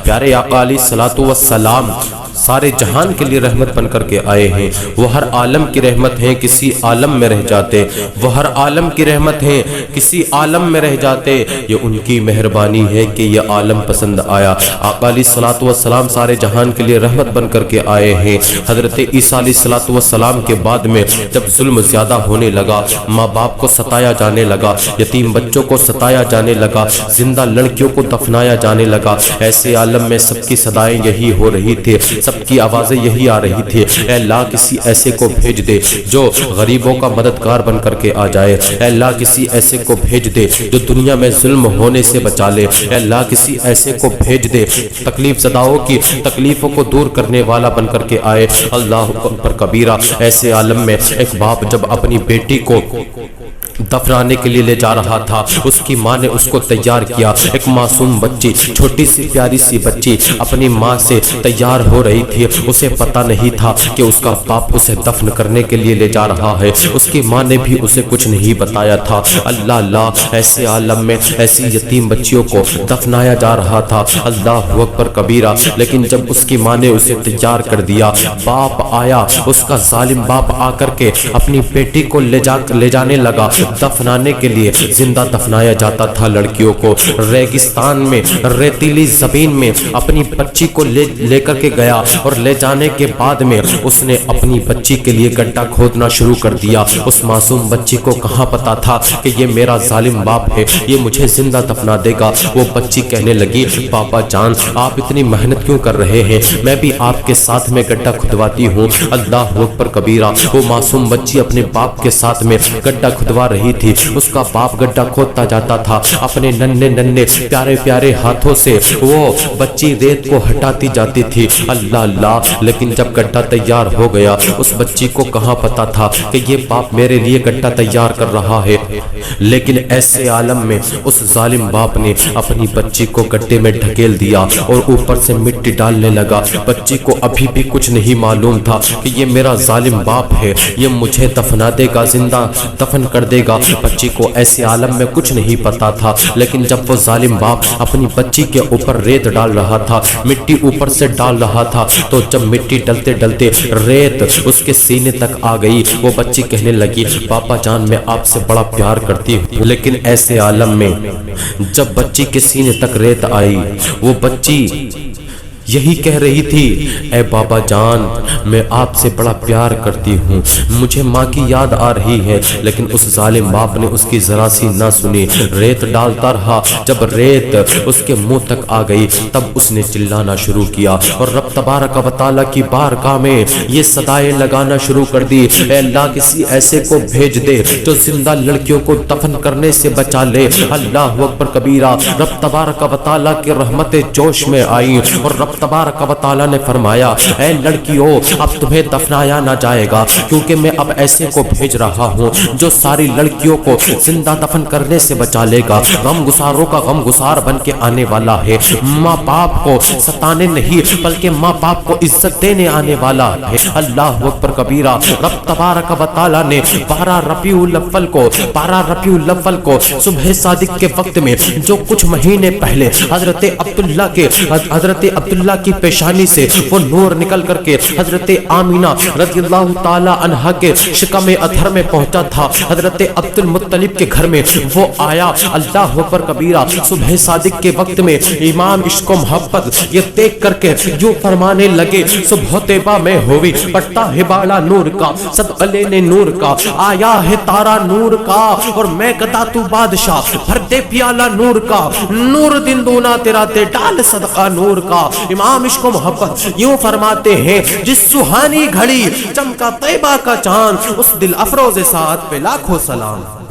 پیارے آقا علیہ الصلوۃ والسلام سارے جہان کے لیے رحمت بن کر کے آئے ہیں، وہ ہر عالم کی رحمت ہیں، کسی عالم میں رہ جاتے، وہ ہر عالم کی رحمت ہیں، کسی عالم میں رہ جاتے، یہ ان کی مہربانی ہے کہ یہ عالم پسند آیا۔ آقا علیہ الصلوۃ والسلام سارے جہان کے لیے رحمت بن کر کے آئے ہیں۔ حضرت عیسیٰ علیہ الصلوۃ والسلام کے بعد میں جب ظلم زیادہ ہونے لگا، ماں باپ کو ستایا جانے لگا، یتیم بچوں کو ستایا جانے لگا، زندہ لڑکیوں کو دفنایا جانے لگا، ایسے عالم میں سب کی صدائیں یہی ہو رہی تھی، سب کی آوازیں یہی آ رہی تھی، اے اللہ کسی ایسے کو بھیج دے جو غریبوں کا مددگار بن کر کے آ جائے، اے اللہ کسی ایسے کو بھیج دے جو دنیا میں ظلم ہونے سے بچا لے، اے اللہ کسی ایسے کو بھیج دے تکلیف زداؤں کی تکلیفوں کو دور کرنے والا بن کر کے آئے۔ اللہ اکبر کبیرہ۔ ایسے عالم میں ایک باپ جب اپنی بیٹی کو دفنانے کے لیے لے جا رہا تھا، اس کی ماں نے اس کو تیار کیا، ایک معصوم بچی، چھوٹی سی پیاری سی بچی اپنی ماں سے تیار ہو رہی تھی، اسے پتہ نہیں تھا کہ اس کا باپ اسے دفن کرنے کے لیے لے جا رہا ہے، اس کی ماں نے بھی اسے کچھ نہیں بتایا تھا۔ اللہ اللہ، ایسے عالم میں ایسی یتیم بچیوں کو دفنایا جا رہا تھا، اللہ اکبر کبیرہ۔ لیکن جب اس کی ماں نے اسے تیار کر دیا، باپ آیا، اس کا ظالم باپ آ کر کے اپنی بیٹی کو لے جانے لگا دفنانے کے لیے۔ زندہ دفنایا جاتا تھا لڑکیوں کو، ریگستان میں ریتیلی زمین میں اپنی بچی کو لے کر کے گیا، اور لے جانے کے بعد میں اس نے اپنی بچی کے لیے گڈھا کھودنا شروع کر دیا۔ اس معصوم بچی کو کہاں پتا تھا کہ یہ میرا ظالم باپ ہے، یہ مجھے زندہ دفنا دے گا۔ وہ بچی کہنے لگی، پاپا جان آپ اتنی محنت کیوں کر رہے ہیں، میں بھی آپ کے ساتھ میں گڈھا کھدواتی ہوں۔ اللہ اکبر کبیرہ۔ وہ معصوم بچی اپنے باپ کے ساتھ میں گڈھا کھدوا رہی تھی، اس کا باپ گڈھا کھودتا جاتا تھا، اپنے ننھے ننھے پیارے پیارے ہاتھوں سے وہ بچی ریت کو ہٹاتی جاتی تھی۔ اللہ اللہ۔ لیکن جب گڈھا تیار ہو گیا، اس بچی کو کہاں پتا تھا کہ یہ باپ میرے لیے گڈھا تیار کر رہا ہے، لیکن ایسے عالم میں اس ظالم باپ نے اپنی بچی کو گڈھے میں ڈھکیل دیا اور اوپر سے مٹی ڈالنے لگا۔ بچی کو ابھی بھی کچھ نہیں معلوم تھا کہ یہ میرا ظالم باپ ہے، یہ مجھے دفنا دے گا، زندہ دفن کر دے گا۔ بچی کو ایسے عالم میں کچھ نہیں پتا تھا، لیکن جب وہ ظالم باپ اپنی بچی کے اوپر ریت ڈال رہا تھا، مٹی اوپر سے ڈال رہا تھا، تو جب مٹی ڈلتے ڈلتے ریت اس کے سینے تک آ گئی، وہ بچی کہنے لگی، پاپا جان میں آپ سے بڑا پیار کرتی ہوں۔ لیکن ایسے عالم میں جب بچی کے سینے تک ریت آئی، وہ بچی یہی کہہ رہی تھی، اے بابا جان میں آپ سے بڑا پیار کرتی ہوں، مجھے ماں کی یاد آ رہی ہے۔ لیکن اس ظالم باپ نے اس کی ذرا سی نہ سنی، ریت ڈالتا رہا۔ جب ریت اس کے منہ تک آ گئی، تب اس نے چلانا شروع کیا اور رب تبارک و تعالیٰ کی بارگاہ میں یہ صدائیں لگانا شروع کر دی، اے اللہ کسی ایسے کو بھیج دے جو زندہ لڑکیوں کو دفن کرنے سے بچا لے۔ اللہ اکبر کبیرہ۔ رب تبارک و تعالیٰ کی رحمتیں جوش میں آئیں، اور رب تبارک و تعالیٰ نے فرمایا، اے لڑکیوں اب تمہیں دفنایا نہ جائے گا، کیونکہ میں اب ایسے کو بھیج رہا ہوں جو ساری لڑکیوں کو زندہ دفن کرنے سے بچا لے گا، غم گساروں کا غم گسار بن کے آنے والا ہے، ماں باپ کو ستانے نہیں بلکہ ماں باپ کو عزت دینے آنے والا ہے۔ اللہ اکبر کبیرہ۔ رب تبارک و تعالیٰ نے 12 ربیع الاول کو صبح صادق کے وقت میں جو کچھ مہینے پہلے حضرت عبداللہ کی پیشانی سے وہ نور نکل کر کے حضرت آمینہ رضی اللہ تعالی عنہا کے شکم ادھر میں پہنچا تھا، حضرت عبد المطلب کے گھر میں وہ آیا۔ اللہ اکبر کبیرہ۔ صبح صادق کے وقت میں امام عشق و محبت یہ دیکھ کر کے یوں فرمانے لگے، صبح طیبہ میں ہوئی پٹا ہے بالا نور کا، صدقہ لینے نور کا، آیا ہے تارا نور کا، اور میں گدا تو بادشاہ بھر دے پیالہ نور کا، نور دن دونا تیرا دے ڈال صدقہ نور کا۔ امام عشق و محبت یوں فرماتے ہیں، جس سہانی گھڑی چمکا طیبہ کا چاند، اس دل افروز سعادت پہ لاکھوں سلام۔